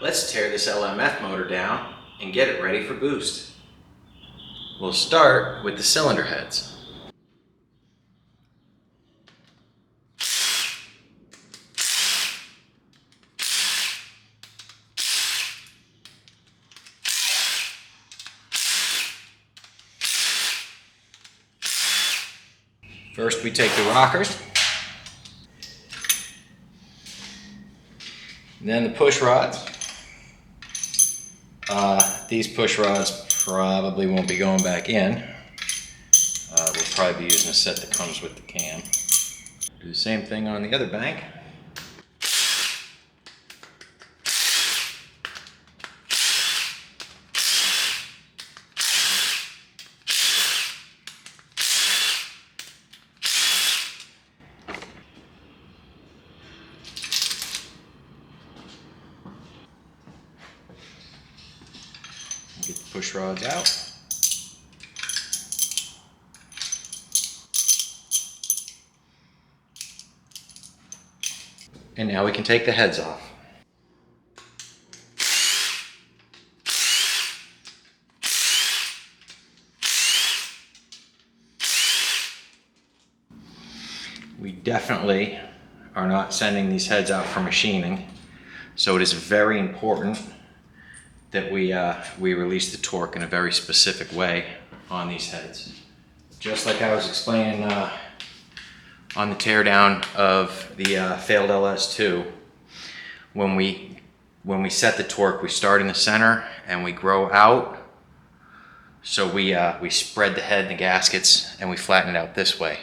Let's tear this LMF motor down and get it ready for boost. We'll start with the cylinder heads. First we take the rockers, then the push rods. These push rods probably won't be going back in. We'll probably be using a set that comes with the cam. Do the same thing on the other bank. Get the push rods out. And now we can take the heads off. We definitely are not sending these heads out for machining, so it is very important that we release the torque in a very specific way on these heads. Just like I was explaining on the teardown of the failed LS2, when we set the torque, we start in the center and we grow out. So we spread the head and the gaskets and we flatten it out this way.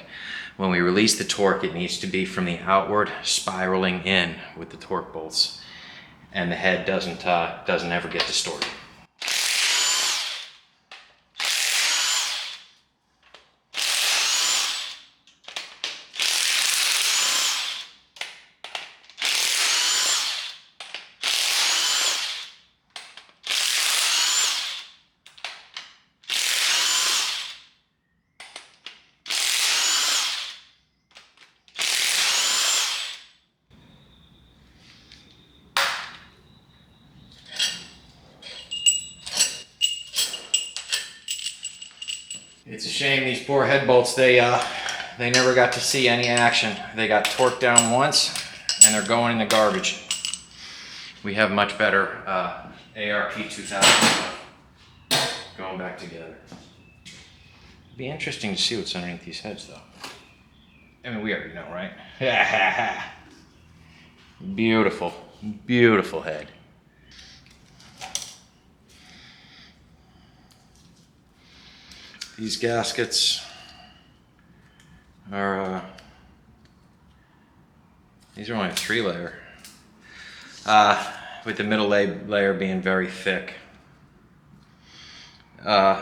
When we release the torque, it needs to be from the outward, spiraling in with the torque bolts, and the head doesn't ever get distorted. It's a shame these poor head bolts, they never got to see any action. They got torqued down once and they're going in the garbage. We have much better ARP 2000 going back together. It'd be interesting to see what's underneath these heads though. I mean, we already know, right? Beautiful, beautiful head. These gaskets are, these are only a 3-layer, with the middle layer being very thick. The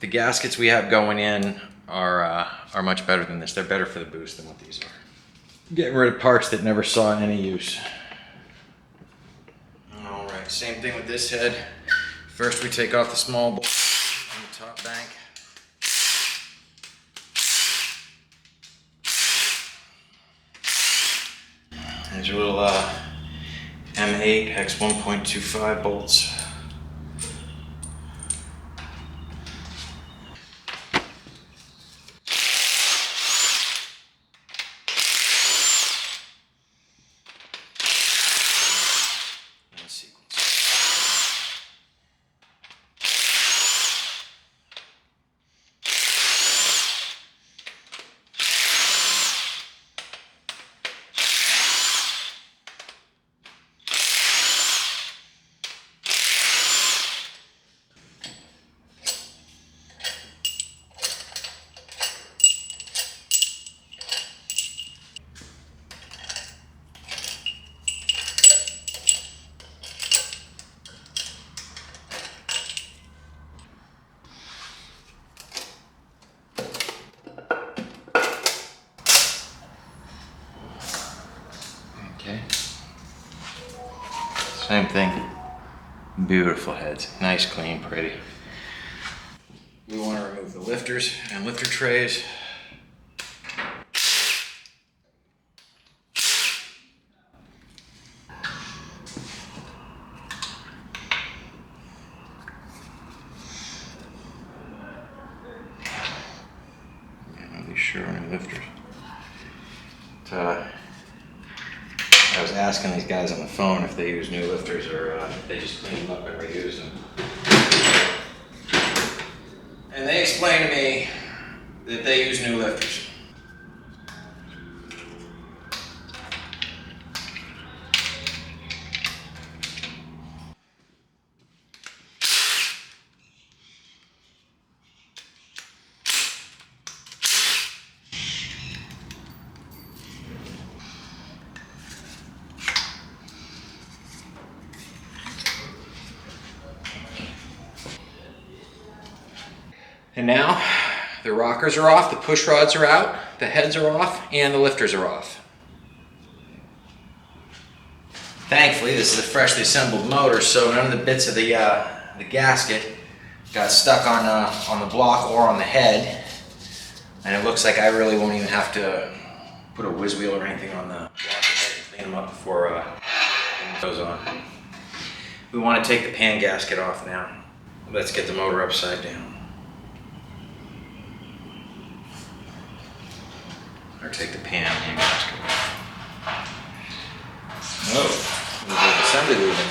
gaskets we have going in are much better than this. They're better for the boost than what these are. Getting rid of parts that never saw any use. All right, same thing with this head. First we take off the small bolt on the top bank. There's your little M8 hex 1.25 bolts. In sequence. Okay. Same thing. Beautiful heads. Nice, clean, pretty. We want to remove the lifters and lifter trays. I was asking these guys on the phone if they use new lifters or if they just clean them up and reuse them. And they explained to me that they use new lifters. And now the rockers are off, the push rods are out, the heads are off, and the lifters are off. Thankfully, this is a freshly assembled motor, so none of the bits of the gasket got stuck on the block or on the head. And it looks like I really won't even have to put a whiz wheel or anything on the block head and clean them up before it goes on. We want to take the pan gasket off now. Let's get the motor upside down. Or take the pan gasket off. Oh, there's an assembly loop in there.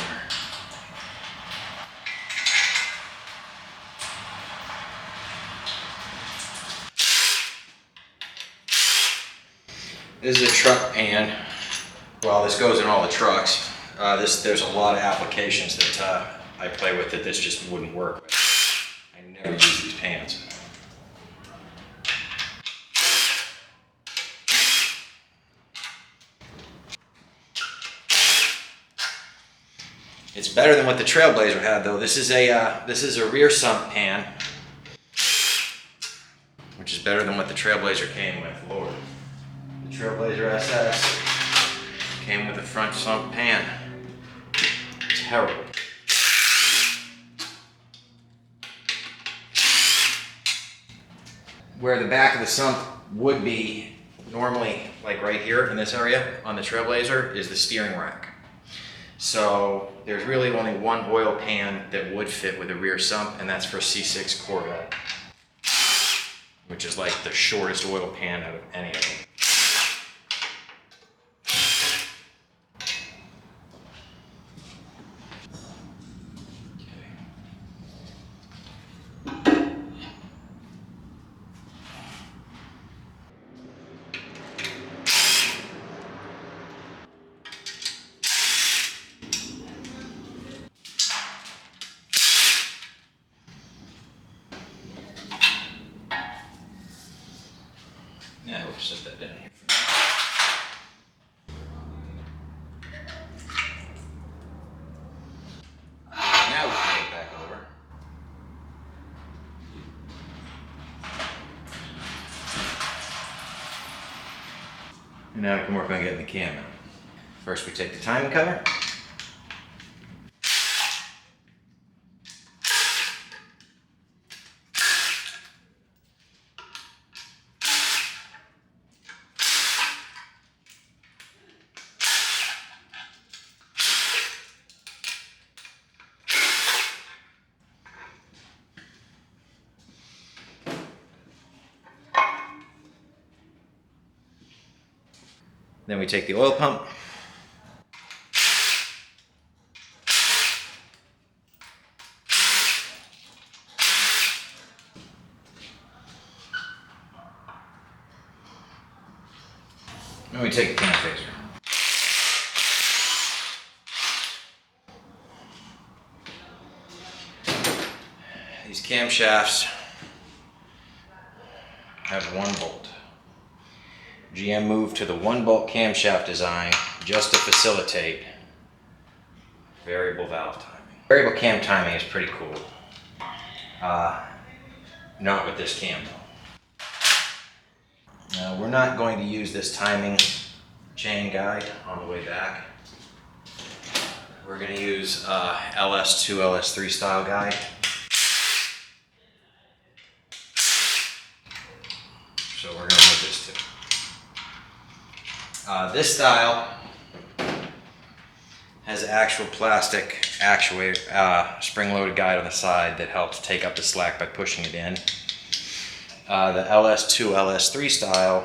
This is a truck pan. Well, this goes in all the trucks. There's a lot of applications that I play with that this just wouldn't work with. I never use these pans. It's better than what the Trailblazer had, though. This is a rear sump pan, which is better than what the Trailblazer came with. Lord, the Trailblazer SS came with a front sump pan. Terrible. Where the back of the sump would be normally, like right here in this area on the Trailblazer, is the steering rack. So there's really only one oil pan that would fit with a rear sump, and that's for a C6 Corvette, which is like the shortest oil pan out of any of them. Yeah, we'll set that down here for now. Now we can get it back over. And now we can work on getting the cam out. First we take the timing cover. Then we take the oil pump. And we take the cam phaser. These camshafts have one bolt. GM moved to the one bolt camshaft design just to facilitate variable valve timing. Variable cam timing is pretty cool. Not with this cam though. Now, we're not going to use this timing chain guide on the way back. We're going to use LS2, LS3 style guide. So we're going to move this too. This style has actual plastic actuator, spring-loaded guide on the side that helps take up the slack by pushing it in. The LS2, LS3 style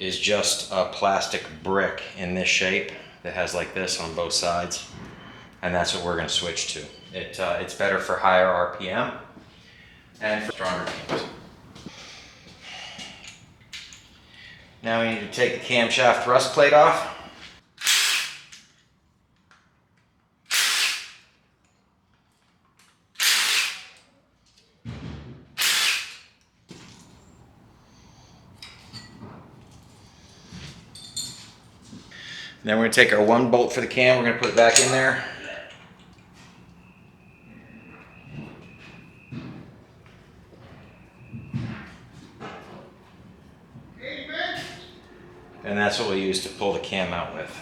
is just a plastic brick in this shape that has like this on both sides. And that's what we're going to switch to. It's better for higher RPM and for stronger cams. Now we need to take the camshaft thrust plate off. Then we're going to take our 1 bolt for the cam, we're going to put it back in there. And that's what we use to pull the cam out with.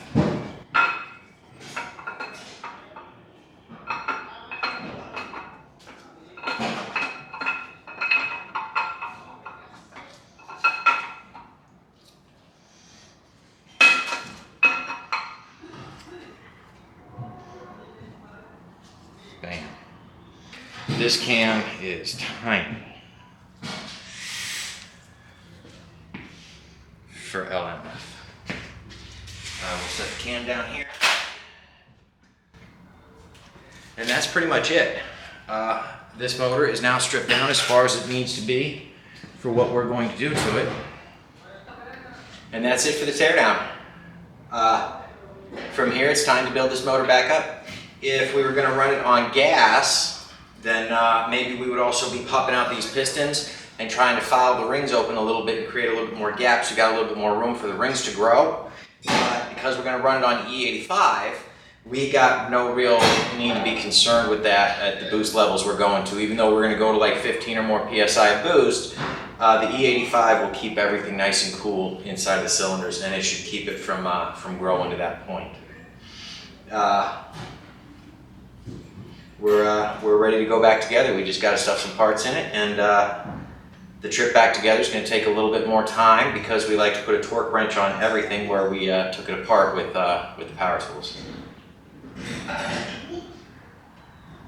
Bam. This cam is tiny for LMF. We'll set the cam down here. And that's pretty much it. This motor is now stripped down as far as it needs to be for what we're going to do to it. And that's it for the teardown. From here, it's time to build this motor back up. If we were going to run it on gas, then maybe we would also be popping out these pistons and trying to file the rings open a little bit and create a little bit more gap so you got a little bit more room for the rings to grow. Because we're going to run it on E85, we got no real need to be concerned with that at the boost levels we're going to. Even though we're going to go to like 15 or more PSI boost, the E85 will keep everything nice and cool inside the cylinders, and it should keep it from growing to that point. We're ready to go back together. We just got to stuff some parts in it, and the trip back together is going to take a little bit more time because we like to put a torque wrench on everything where we took it apart with the power tools.